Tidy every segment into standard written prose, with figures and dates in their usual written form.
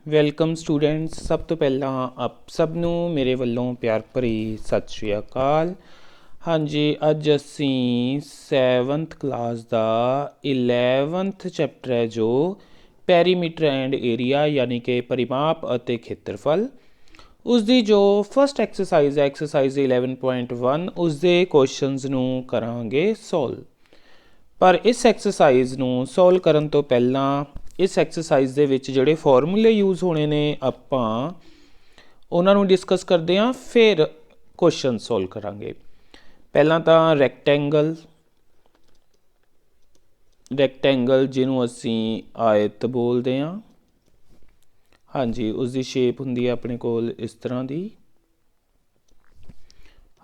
Welcome students. ਸਭ ਤੋਂ ਪਹਿਲਾਂ ਆਪ ਸਭ ਨੂੰ ਮੇਰੇ ਵੱਲੋਂ ਪਿਆਰ ਭਰੀ ਸਤਿ ਸ਼੍ਰੀ ਅਕਾਲ। ਹਾਂਜੀ, ਅੱਜ ਅਸੀਂ 7th ਕਲਾਸ ਦਾ 11th ਚੈਪਟਰ ਹੈ ਜੋ ਪੈਰੀਮੀਟਰ ਐਂਡ ਏਰੀਆ ਯਾਨੀ ਕਿ ਪਰਿਮਾਪ ਅਤੇ ਖੇਤਰਫਲ, ਉਸ ਦੀ ਜੋ ਫਸਟ ਐਕਸਰਸਾਈਜ਼ ਹੈ ਐਕਸਰਸਾਈਜ਼ 11.1 ਉਸ ਦੇ ਕੁਐਸਚਨਸ ਨੂੰ ਕਰਾਂਗੇ ਸੋਲਵ। ਪਰ ਇਸ ਐਕਸਰਸਾਈਜ਼ ਨੂੰ ਸੋਲਵ ਕਰਨ ਤੋਂ ਪਹਿਲਾਂ ਇਸ ਐਕਸਰਸਾਈਜ਼ ਦੇ ਵਿੱਚ ਜਿਹੜੇ ਫਾਰਮੂਲੇ ਯੂਜ਼ ਹੋਣੇ ਨੇ ਆਪਾਂ ਉਹਨਾਂ ਨੂੰ ਡਿਸਕਸ ਕਰਦੇ ਹਾਂ, ਫਿਰ ਕੁਐਸਚਨ ਸੋਲਵ ਕਰਾਂਗੇ। ਪਹਿਲਾਂ ਤਾਂ ਰੈਕਟੈਂਗਲ ਜਿਹਨੂੰ ਅਸੀਂ ਆਇਤ ਬੋਲਦੇ ਹਾਂ। ਹਾਂਜੀ, ਉਸਦੀ ਸ਼ੇਪ ਹੁੰਦੀ ਹੈ ਆਪਣੇ ਕੋਲ ਇਸ ਤਰ੍ਹਾਂ ਦੀ।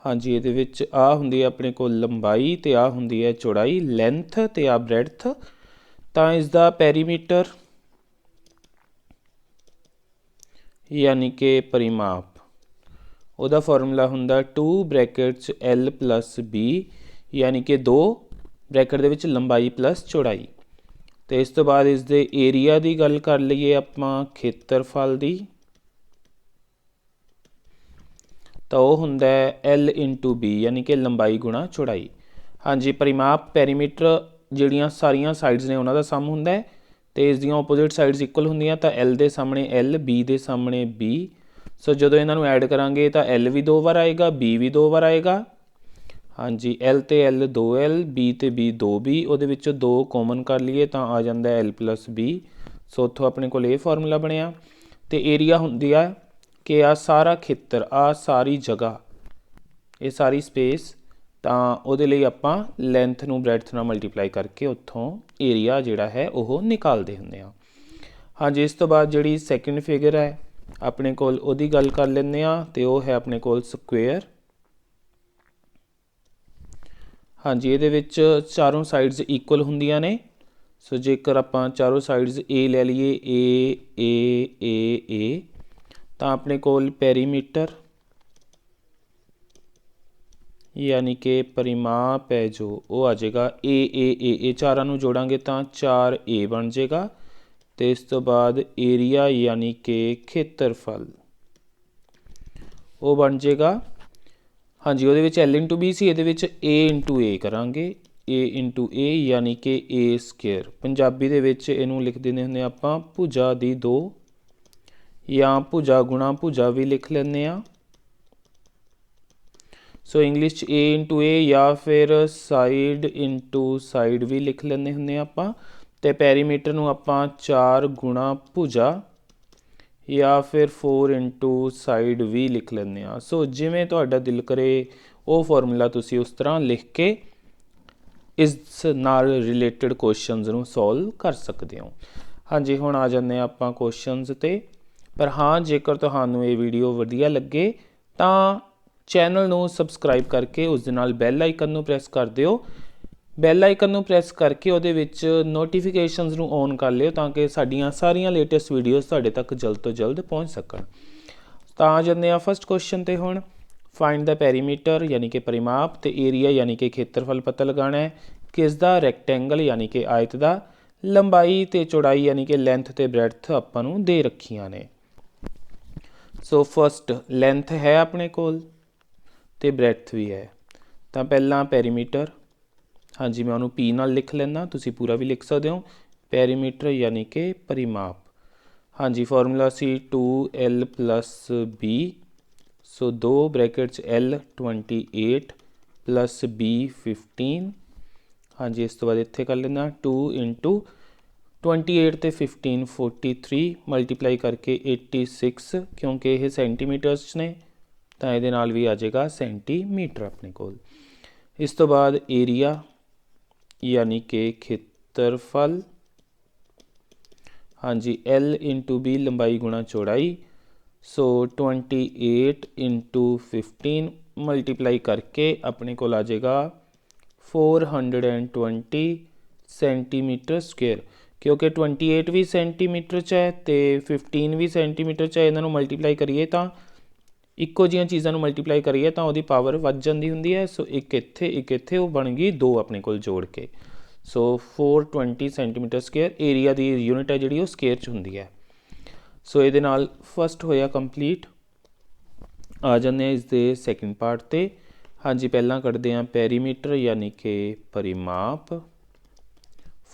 ਹਾਂਜੀ, ਇਹਦੇ ਵਿੱਚ ਆਹ ਹੁੰਦੀ ਹੈ ਆਪਣੇ ਕੋਲ ਲੰਬਾਈ ਅਤੇ ਆਹ ਹੁੰਦੀ ਹੈ ਚੌੜਾਈ, ਲੈਂਥ ਅਤੇ ਆਹ ਬ੍ਰੈਡਥ। ਤਾਂ ਇਸ ਦਾ ਪੈਰੀਮੀਟਰ ਯਾਨੀ ਕਿ ਪਰਿਮਾਪ, ਉਹਦਾ ਫਾਰਮੂਲਾ ਹੁੰਦਾ 2 ਬ੍ਰੈਕਟਸ L + B ਯਾਨੀ ਕਿ 2 ਬ੍ਰੈਕਟ ਦੇ ਵਿੱਚ ਲੰਬਾਈ ਪਲੱਸ ਚੌੜਾਈ। ਅਤੇ ਇਸ ਤੋਂ ਬਾਅਦ ਇਸ ਦੇ ਏਰੀਆ ਦੀ ਗੱਲ ਕਰ ਲਈਏ ਆਪਾਂ, ਖੇਤਰਫਲ ਦੀ, ਤਾਂ ਉਹ ਹੁੰਦਾ L × B ਯਾਨੀ ਕਿ ਲੰਬਾਈ ਗੁਣਾ ਚੌੜਾਈ। ਹਾਂਜੀ, ਪਰਿਮਾਪ ਪੈਰੀਮੀਟਰ ਜਿਹੜੀਆਂ ਸਾਰੀਆਂ ਸਾਈਡਸ ਨੇ ਉਹਨਾਂ ਦਾ ਸਮ ਹੁੰਦਾ ਹੈ ਅਤੇ ਇਸ ਦੀਆਂ ਓਪੋਜ਼ਿਟ ਸਾਈਡਸ ਇਕੁਅਲ ਹੁੰਦੀਆਂ, ਤਾਂ L ਦੇ ਸਾਹਮਣੇ L, B ਦੇ ਸਾਹਮਣੇ B। ਸੋ ਜਦੋਂ ਇਹਨਾਂ ਨੂੰ ਐਡ ਕਰਾਂਗੇ ਤਾਂ L ਵੀ 2 ਵਾਰ ਆਏਗਾ, B ਵੀ 2 ਵਾਰ ਆਏਗਾ। ਹਾਂਜੀ, L ਅਤੇ L 2L, B ਅਤੇ B 2B, ਉਹਦੇ ਵਿੱਚੋਂ 2 ਕੋਮਨ ਕਰ ਲਈਏ ਤਾਂ ਆ ਜਾਂਦਾ L + B। ਸੋ ਉੱਥੋਂ ਆਪਣੇ ਕੋਲ ਇਹ ਫਾਰਮੂਲਾ ਬਣਿਆ। ਅਤੇ ਏਰੀਆ ਹੁੰਦੀ ਆ ਕਿ ਆਹ ਸਾਰਾ ਖੇਤਰ, ਆਹ ਸਾਰੀ ਜਗ੍ਹਾ, ਇਹ ਸਾਰੀ ਸਪੇਸ, ਤਾਂ ਉਹਦੇ ਲਈ ਆਪਾਂ ਲੈਂਥ ਨੂੰ ਬ੍ਰੈਡਥ ਨਾਲ ਮਲਟੀਪਲਾਈ ਕਰਕੇ ਉੱਥੋਂ ਏਰੀਆ ਜਿਹੜਾ ਹੈ ਉਹ ਨਿਕਾਲਦੇ ਹੁੰਦੇ ਹਾਂ। ਹਾਂਜੀ, ਇਸ ਤੋਂ ਬਾਅਦ ਜਿਹੜੀ ਸੈਕਿੰਡ ਫਿਗਰ ਹੈ ਆਪਣੇ ਕੋਲ ਉਹਦੀ ਗੱਲ ਕਰ ਲੈਂਦੇ ਹਾਂ, ਅਤੇ ਉਹ ਹੈ ਆਪਣੇ ਕੋਲ ਸਕੁਏਅਰ। ਹਾਂਜੀ, ਇਹਦੇ ਵਿੱਚ ਚਾਰੋਂ ਸਾਈਡਸ ਇਕੁਅਲ ਹੁੰਦੀਆਂ ਨੇ। ਸੋ ਜੇਕਰ ਆਪਾਂ ਚਾਰੋਂ ਸਾਈਡਸ A ਲੈ ਲਈਏ, A ਤਾਂ ਆਪਣੇ ਕੋਲ ਪੈਰੀਮੀਟਰ ਯਾਨੀ ਕਿ ਪਰਿਮਾਪ ਹੈ ਜੋ ਉਹ ਆ ਜਾਏਗਾ ਇਹ ਚਾਰਾਂ ਨੂੰ ਜੋੜਾਂਗੇ ਤਾਂ 4A ਬਣ ਜਾਏਗਾ। ਅਤੇ ਇਸ ਤੋਂ ਬਾਅਦ ਏਰੀਆ ਯਾਨੀ ਕਿ ਖੇਤਰਫਲ ਉਹ ਬਣ ਜਾਏਗਾ। ਹਾਂਜੀ, ਉਹਦੇ ਵਿੱਚ L × B ਸੀ, ਇਹਦੇ ਵਿੱਚ A × A ਕਰਾਂਗੇ, A × A ਯਾਨੀ ਕਿ A²। ਪੰਜਾਬੀ ਦੇ ਵਿੱਚ ਇਹਨੂੰ ਲਿਖ ਦਿੰਦੇ ਹੁੰਦੇ ਆਪਾਂ ਭੁਜਾ ਦੀ 2 ਜਾਂ ਭੁਜਾ ਗੁਣਾ ਭੁਜਾ ਵੀ ਲਿਖ ਲੈਂਦੇ ਹਾਂ। ਸੋ ਇੰਗਲਿਸ਼ 'ਚ A × A ਜਾਂ ਫਿਰ ਸਾਈਡ × ਸਾਈਡ ਵੀ ਲਿਖ ਲੈਂਦੇ ਹੁੰਦੇ ਹਾਂ ਆਪਾਂ। ਅਤੇ ਪੈਰੀਮੀਟਰ ਨੂੰ ਆਪਾਂ 4 ਗੁਣਾ ਭੁਜਾ ਜਾਂ ਫਿਰ 4 × ਸਾਈਡ ਵੀ ਲਿਖ ਲੈਂਦੇ ਹਾਂ। ਸੋ ਜਿਵੇਂ ਤੁਹਾਡਾ ਦਿਲ ਕਰੇ ਉਹ ਫਾਰਮੂਲਾ ਤੁਸੀਂ ਉਸ ਤਰ੍ਹਾਂ ਲਿਖ ਕੇ ਇਸ ਨਾਲ ਰਿਲੇਟਡ ਕੁਐਸਚਨਸ ਨੂੰ ਸੋਲਵ ਕਰ ਸਕਦੇ ਹੋ। ਹਾਂਜੀ, ਹੁਣ ਆ ਜਾਂਦੇ ਹਾਂ ਆਪਾਂ ਕੁਐਸਚਨਸ 'ਤੇ। ਪਰ ਹਾਂ, ਜੇਕਰ ਤੁਹਾਨੂੰ ਇਹ ਵੀਡੀਓ ਵਧੀਆ ਲੱਗੇ ਤਾਂ ਚੈਨਲ ਨੂੰ ਸਬਸਕ੍ਰਾਈਬ ਕਰਕੇ ਉਸ ਦੇ ਨਾਲ ਬੈਲ ਆਈਕਨ ਨੂੰ ਪ੍ਰੈਸ ਕਰ ਦਿਓ। ਬੈਲ ਆਈਕਨ ਨੂੰ ਪ੍ਰੈਸ ਕਰਕੇ ਉਹਦੇ ਵਿੱਚ ਨੋਟੀਫਿਕੇਸ਼ਨਸ ਨੂੰ ਔਨ ਕਰ ਲਿਓ ਤਾਂ ਕਿ ਸਾਡੀਆਂ ਸਾਰੀਆਂ ਲੇਟੈਸਟ ਵੀਡੀਓਜ਼ ਤੁਹਾਡੇ ਤੱਕ ਜਲਦ ਤੋਂ ਜਲਦ ਪਹੁੰਚ ਸਕਣ। ਤਾਂ ਆ ਜਾਂਦੇ ਹਾਂ ਫਸਟ ਕੁਐਸਚਨ 'ਤੇ। ਹੁਣ ਫਾਈਂਡ ਦਾ ਪੈਰੀਮੀਟਰ ਯਾਨੀ ਕਿ ਪਰਿਮਾਪ ਅਤੇ ਏਰੀਆ ਯਾਨੀ ਕਿ ਖੇਤਰਫਲ ਪਤਾ ਲਗਾਉਣਾ ਹੈ। ਕਿਸ ਦਾ? ਰੈਕਟੈਂਗਲ ਯਾਨੀ ਕਿ ਆਇਤ ਦਾ। ਲੰਬਾਈ ਅਤੇ ਚੌੜਾਈ ਯਾਨੀ ਕਿ ਲੈਂਥ ਅਤੇ ਬ੍ਰੈਡਥ ਆਪਾਂ ਨੂੰ ਦੇ ਰੱਖੀਆਂ ਨੇ। ਸੋ ਫਸਟ ਲੈਂਥ ਹੈ ਆਪਣੇ ਕੋਲ ਅਤੇ ਬ੍ਰੈਡਥ ਵੀ ਹੈ। ਤਾਂ ਪਹਿਲਾਂ ਪੈਰੀਮੀਟਰ, ਹਾਂਜੀ ਮੈਂ ਉਹਨੂੰ P ਨਾਲ ਲਿਖ ਲੈਂਦਾ, ਤੁਸੀਂ ਪੂਰਾ ਵੀ ਲਿਖ ਸਕਦੇ ਹੋ। ਪੈਰੀਮੀਟਰ ਯਾਨੀ ਕਿ ਪਰਿਮਾਪ। ਹਾਂਜੀ, ਫਾਰਮੂਲਾ ਸੀ 2L + B। ਸੋ 2 ਬ੍ਰੈਕਟਸ L 28 + B 15। ਹਾਂਜੀ, ਇਸ ਤੋਂ ਬਾਅਦ ਇੱਥੇ ਕਰ ਲੈਂਦਾ 2 × 28 ਅਤੇ 15 43 ਮਲਟੀਪਲਾਈ ਕਰਕੇ 86, ਕਿਉਂਕਿ ਇਹ ਸੈਂਟੀਮੀਟਰਸ 'ਚ ਨੇ ਤਾਂ ਇਹਦੇ ਨਾਲ ਵੀ ਆ ਜਾਏਗਾ ਸੈਂਟੀਮੀਟਰ ਆਪਣੇ ਕੋਲ। ਇਸ ਤੋਂ ਬਾਅਦ ਏਰੀਆ ਯਾਨੀ ਕਿ ਖੇਤਰਫਲ। ਹਾਂਜੀ, L × B ਲੰਬਾਈ ਗੁਣਾ ਚੌੜਾਈ। ਸੋ 28 × 15 ਮਲਟੀਪਲਾਈ ਕਰਕੇ ਆਪਣੇ ਕੋਲ ਆ ਜਾਏਗਾ 420 ਸੈਂਟੀਮੀਟਰ ਸਕੁਏਅਰ। ਕਿਉਂਕਿ 28 ਵੀ ਸੈਂਟੀਮੀਟਰ 'ਚ ਹੈ ਅਤੇ 15 ਵੀ ਸੈਂਟੀਮੀਟਰ 'ਚ ਹੈ। ਇਹਨਾਂ ਨੂੰ ਮਲਟੀਪਲਾਈ ਕਰੀਏ ਤਾਂ ਇੱਕੋ ਜਿਹੀਆਂ ਚੀਜ਼ਾਂ ਨੂੰ ਮਲਟੀਪਲਾਈ ਕਰੀਏ ਤਾਂ ਉਹਦੀ ਪਾਵਰ ਵੱਧ ਜਾਂਦੀ ਹੁੰਦੀ ਹੈ। ਸੋ ਇੱਕ ਇੱਥੇ ਉਹ ਬਣ ਗਈ 2 ਆਪਣੇ ਕੋਲ ਜੋੜ ਕੇ। ਸੋ 420 ਸੈਂਟੀਮੀਟਰ ਸਕੁਏਅਰ। ਏਰੀਆ ਦੀ ਯੂਨਿਟ ਹੈ ਜਿਹੜੀ ਉਹ ਸਕੁਏਅਰ 'ਚ ਹੁੰਦੀ ਹੈ। सो ये नाल फस्ट होया कंप्लीट। आ जाने इस दे सैकेंड पार्ट ते। हाँ जी, पहला कढ़ते हैं पैरीमीटर यानी कि परिमाप।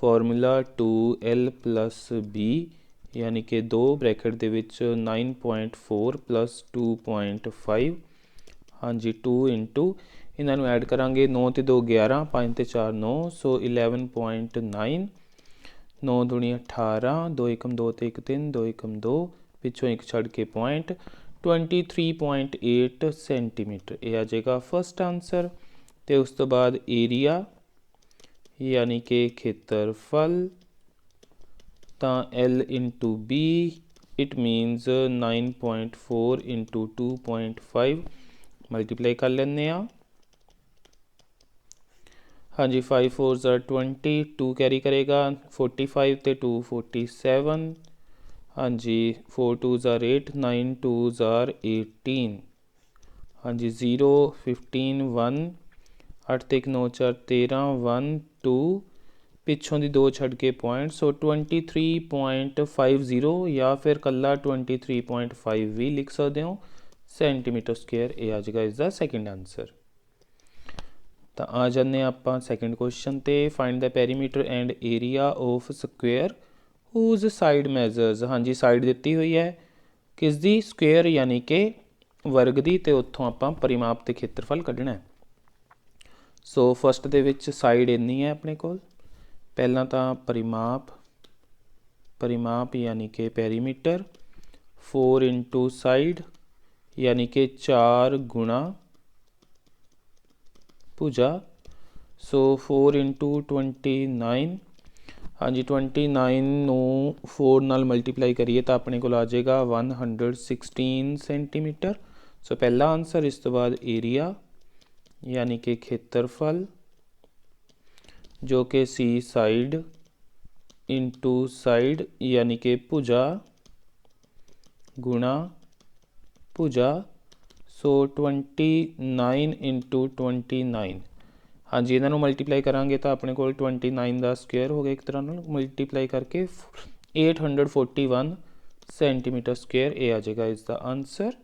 फॉर्मूला 2L + B यानी कि 2 ब्रैकेट दे विच 9.4 + 2.5। हाँ जी, 2 इंटू इन्हों ऐड करांगे 9 ते 2 11, 5 ते 4 9, सो 11.9। 9 दूनी 18, 2 एकम 2 ते 1 3, 2 एकम 2, पिछों एक छड़ के पॉइंट 23.8 सेंटीमीटर। ये आ जाएगा फर्स्ट आंसर। तो उस तो बाद एरिया यानी कि खेत्रफल, तो L into B it मीनस 9.4 into 2.5 multiply कर लें। हाँ जी, 5 4 ज़ा 20, 2 कैरी करेगा 45 ते 2 47। हाँ जी, 4 2 ज़ा 8, 9 2 ज़ा 18। हाँ जी, 0 15 1, 8 ते 1 9 4 13, 1 2, पिछों दी 2 छड़ के पॉइंट, सो 23.50 या फिर कला 23.5 भी लिख सकते हो सेंटीमीटर स्क्वेयर। ये आ जाएगा इसका सैकेंड आंसर। तो आ जाने आप सैकेंड क्वेश्चन ते। Find the perimeter and area of square whose side measures. हाँ जी, साइड दी हुई है किस दी, स्क्वेयर यानी कि वर्ग दी, ते उत्थों आप परिमाप ते खेत्रफल कढ़ना है। So first they which side इन्नी है अपने कोल। पहला तो परिमाप यानी कि पैरीमीटर, 4 इंटू साइड यानी कि 4 गुणा भुजा, सो 4 इंटू 29। हाँ जी, 29 नू 4 नाल मल्टीप्लाई करिए तो अपने को आ जाएगा 116 सेंटीमीटर। सो पहला आंसर। इस तो बाद एरिया यानी कि खेत्रफल जो कि सी साइड इंटू साइड यानी कि भुजा गुणा भुजा, सो 29 इंटू 29। हाँ जी, इन्हों मल्टीप्लाई करांगे तो अपने को 29 का स्क्वेयर हो गया, एक तरह मल्टीप्लाई करके 841 सेंटीमीटर स्क्वेयर। ये आ जाएगा इसका आंसर।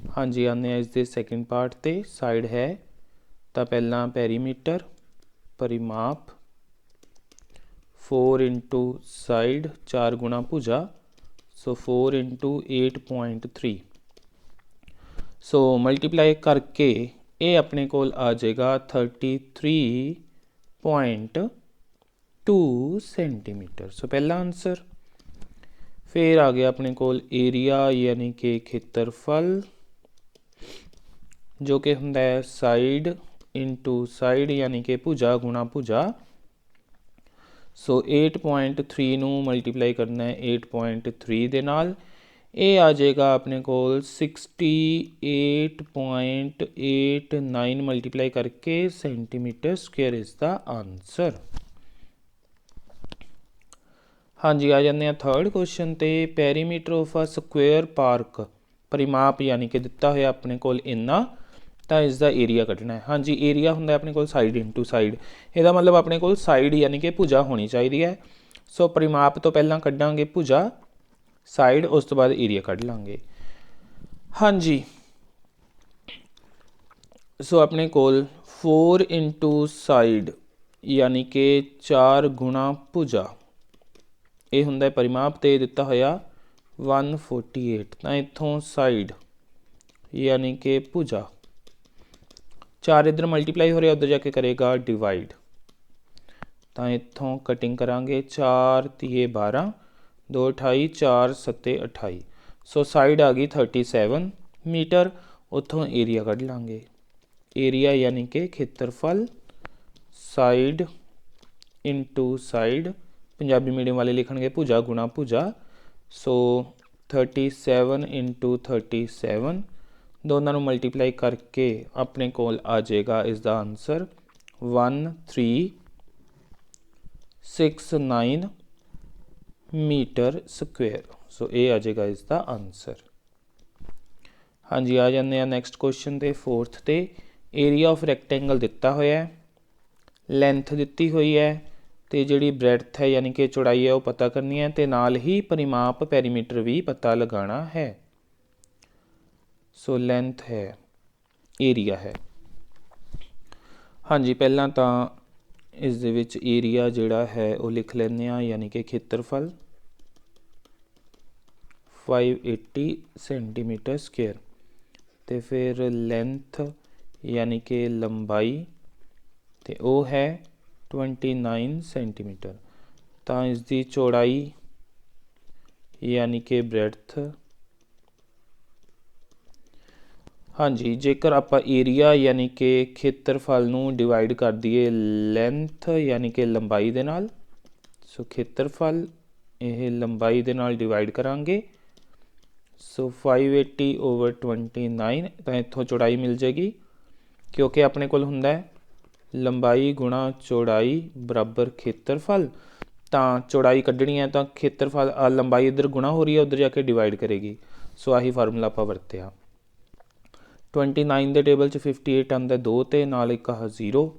हाँ जी, आने इस दे सैकेंड पार्ट ते। साइड है तो पहला पैरीमीटर परिमाप, 4 इंटू साइड 4 गुणा भुजा, सो 4 इंटू 8.3। सो मल्टीप्लाई करके ये अपने को आ जाएगा 33.2 सेंटीमीटर। सो पहला आंसर। फिर आ गया अपने को एरिया यानी कि खेत्रफल जो कि होंदा है साइड इंटू साइड यानी कि भुजा गुणा भुजा, सो 8.3 नू मल्टीप्लाई करना है 8.3 दे नाल। ये आ जाएगा अपने को 68.89 मल्टीप्लाई करके centimetre square is the answer. हाँ जी, आ जाते हैं थर्ड क्वेश्चन ते। Perimeter of a square park, परिमाप यानी कि दिता होया अपने को इन्ना, तो इसका एरिया कढ़ना है। हाँ जी, एरिया होंगे अपने को साइड इंटू साइड, यदा मतलब अपने को साइड यानी कि भुजा होनी चाहिए है। सो परिमाप तो पहला कढ़ांगे भुजा साइड, उस तो बाद एरिया कढ़ लांगे। हाँ जी, सो अपने को 4 इंटू साइड यानी कि 4 गुणा भुजा, ये होंगे परिमाप तो दिता होया 148। तो इतों साइड यानी कि भुजा 4 इधर मल्टीप्लाई हो रहा, उधर जाके करेगा डिवाइड। तो इतों कटिंग करांगे 4 3 12, 2 28, 4 7 28। सो साइड आ गई 37 मीटर। उतों एरिया कढ़ लांगे। एरिया यानी कि खेत्रफल side into side, Punjabi medium वाले लिखणगे भुजा गुणा भुजा, सो 37 इंटू 37 दोनों मल्टीप्लाई करके अपने को आ जाएगा इसका आंसर 1369 मीटर स्क्वेयर। सो ये आ जाएगा इसका आंसर। हाँ जी, आ जाते हैं नैक्सट क्वेश्चन ते फोर्थ ते। एरिया ऑफ रैक्टेंगल दिता होया है, लेंथ दी हुई है ਤੇ ਜਿਹੜੀ ਬ੍ਰੈਡਥ ਹੈ ਯਾਨੀ ਕਿ ਚੌੜਾਈ ਹੈ ਉਹ ਪਤਾ ਕਰਨੀ ਹੈ, ਤੇ ਨਾਲ ਹੀ ਪਰਿਮਾਪ ਪੈਰੀਮੀਟਰ ਵੀ ਪਤਾ ਲਗਾਉਣਾ ਹੈ। ਸੋ ਲੈਂਥ ਹੈ, ਏਰੀਆ ਹੈ। ਹਾਂਜੀ, ਪਹਿਲਾਂ ਤਾਂ ਇਸ ਦੇ ਵਿੱਚ ਏਰੀਆ ਜਿਹੜਾ ਹੈ ਉਹ ਲਿਖ ਲੈਂਦੇ ਹਾਂ, ਯਾਨੀ ਕਿ ਖੇਤਰਫਲ 580 ਸੈਂਟੀਮੀਟਰ ਸਕੁਏਅਰ। ਤੇ ਫਿਰ ਲੈਂਥ ਯਾਨੀ ਕਿ ਲੰਬਾਈ, ਤੇ ਉਹ ਹੈ 29 ਸੈਂਟੀਮੀਟਰ। ਤਾਂ ਇਸ ਦੀ ਚੌੜਾਈ ਯਾਨੀ ਕਿ ਬ੍ਰੈਡਥ, ਹਾਂਜੀ ਜੇਕਰ ਆਪਾਂ ਏਰੀਆ ਯਾਨੀ ਕਿ ਖੇਤਰਫਲ ਨੂੰ ਡਿਵਾਈਡ ਕਰ ਦਈਏ ਲੈਂਥ ਯਾਨੀ ਕਿ ਲੰਬਾਈ ਦੇ ਨਾਲ, ਸੋ ਖੇਤਰਫਲ ਇਹ ਲੰਬਾਈ ਦੇ ਨਾਲ ਡਿਵਾਈਡ ਕਰਾਂਗੇ, ਸੋ 580/29, ਤਾਂ ਇੱਥੋਂ ਚੌੜਾਈ ਮਿਲ ਜਾਏਗੀ, ਕਿਉਂਕਿ ਆਪਣੇ ਕੋਲ ਹੁੰਦਾ ਹੈ ਲੰਬਾਈ ਗੁਣਾ ਚੌੜਾਈ ਬਰਾਬਰ ਖੇਤਰਫਲ। ਤਾਂ ਚੌੜਾਈ ਕੱਢਣੀ ਹੈ ਤਾਂ ਖੇਤਰਫਲ ਲੰਬਾਈ ਇੱਧਰ ਗੁਣਾ ਹੋ ਰਹੀ ਹੈ, ਉੱਧਰ ਜਾ ਕੇ ਡਿਵਾਈਡ ਕਰੇਗੀ। ਸੋ ਆਹੀ ਫਾਰਮੂਲਾ ਆਪਾਂ ਵਰਤਿਆ। 29 ਦੇ ਟੇਬਲ 'ਚ 58 ਆਉਂਦਾ 2 ਤੇ ਨਾਲ ਇੱਕ ਆਹ 0,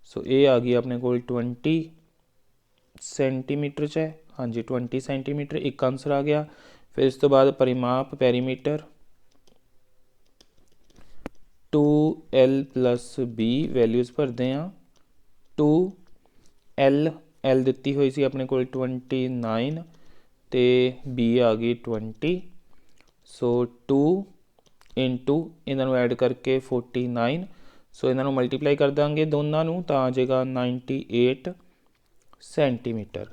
ਸੋ ਇਹ ਆ ਗਈ ਆਪਣੇ ਕੋਲ 20 ਸੈਂਟੀਮੀਟਰ 'ਚ ਹੈ। ਹਾਂਜੀ 20 ਸੈਂਟੀਮੀਟਰ ਇੱਕ ਆਂਸਰ ਆ ਗਿਆ। ਫਿਰ ਇਸ ਤੋਂ ਬਾਅਦ ਪਰਿਮਾਪ ਪੈਰੀਮੀਟਰ 2L + B ਵੈਲਿਊਜ਼ ਭਰਦੇ ਹਾਂ। 2L ਦਿੱਤੀ ਹੋਈ ਸੀ ਆਪਣੇ ਕੋਲ 29 ਤੇ B ਆ ਗਈ 20, ਸੋ 2 ਇੰਟੂ ਇਹਨਾਂ ਨੂੰ ਐਡ ਕਰਕੇ 49, ਸੋ ਇਹਨਾਂ ਨੂੰ ਮਲਟੀਪਲਾਈ ਕਰ ਦਾਂਗੇ ਦੋਨਾਂ ਨੂੰ, ਤਾਂ ਆ ਜਾਏਗਾ 98 ਸੈਂਟੀਮੀਟਰ।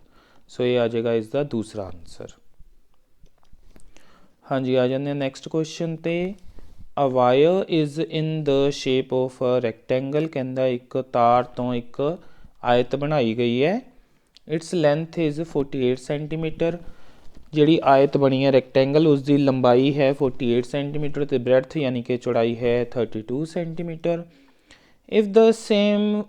ਸੋ ਇਹ ਆ ਜਾਏਗਾ ਇਸ ਦਾ ਦੂਸਰਾ ਆਨਸਰ। ਹਾਂਜੀ ਆ ਜਾਂਦੇ ਹਾਂ ਨੈਕਸਟ ਕੁਐਸਚਨ ਤੇ। A wire is in the shape of a rectangle, ਕਹਿੰਦਾ ਇੱਕ ਤਾਰ ਤੋਂ ਇੱਕ ਆਇਤ ਬਣਾਈ ਗਈ ਹੈ। Its length is 48 centimetre. ਜਿਹੜੀ ਆਇਤ ਬਣੀ ਹੈ ਰੈਕਟੈਂਗਲ, ਉਸ ਦੀ ਲੰਬਾਈ ਹੈ 48 ਸੈਂਟੀਮੀਟਰ ਤੇ ਬ੍ਰੈਡਥ ਯਾਨੀ ਕਿ ਚੌੜਾਈ ਹੈ 32 centimetre. If the same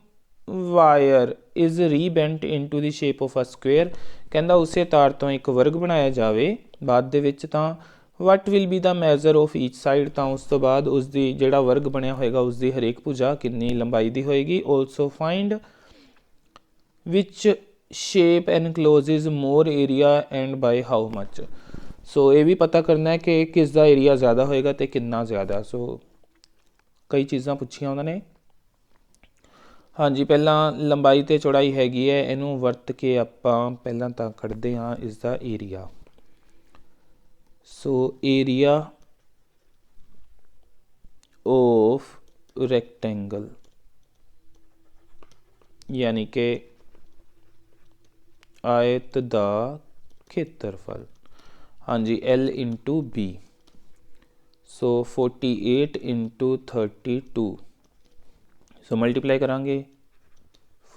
wire is rebent into the shape of a square, ਕਹਿੰਦਾ ਉਸੇ ਤਾਰ ਤੋਂ ਇੱਕ ਵਰਗ ਬਣਾਇਆ ਜਾਵੇ ਬਾਅਦ ਦੇ ਵਿੱਚ, ਤਾਂ what will be the measure of each side, ਤਾਂ ਉਸ ਤੋਂ ਬਾਅਦ ਉਸ ਦੀ ਜਿਹੜਾ ਵਰਗ ਬਣਿਆ ਹੋਏਗਾ ਉਸ ਦੀ ਹਰੇਕ ਭੁਜਾ ਕਿੰਨੀ ਲੰਬਾਈ ਦੀ ਹੋਏਗੀ। Also find which shape encloses more area and by how much. So ਇਹ ਵੀ ਪਤਾ ਕਰਨਾ ਹੈ ਕਿ ਕਿਸ ਦਾ ਏਰੀਆ ਜ਼ਿਆਦਾ ਹੋਏਗਾ ਤੇ ਕਿੰਨਾ ਜ਼ਿਆਦਾ। ਸੋ ਕਈ ਚੀਜ਼ਾਂ ਪੁੱਛੀਆਂ ਉਹਨਾਂ ਨੇ। ਹਾਂਜੀ ਪਹਿਲਾਂ ਲੰਬਾਈ ਤੇ ਚੌੜਾਈ ਹੈਗੀ ਹੈ, ਇਹਨੂੰ ਵਰਤ ਕੇ ਆਪਾਂ ਪਹਿਲਾਂ ਤਾਂ ਕੱਢਦੇ ਹਾਂ ਇਸ ਦਾ area. So area of rectangle ਯਾਨੀ ਕਿ ਆਇਤ ਦਾ ਖੇਤਰਫਲ, ਹਾਂਜੀ L into B। So 48 into 32, so multiply ਕਰਾਂਗੇ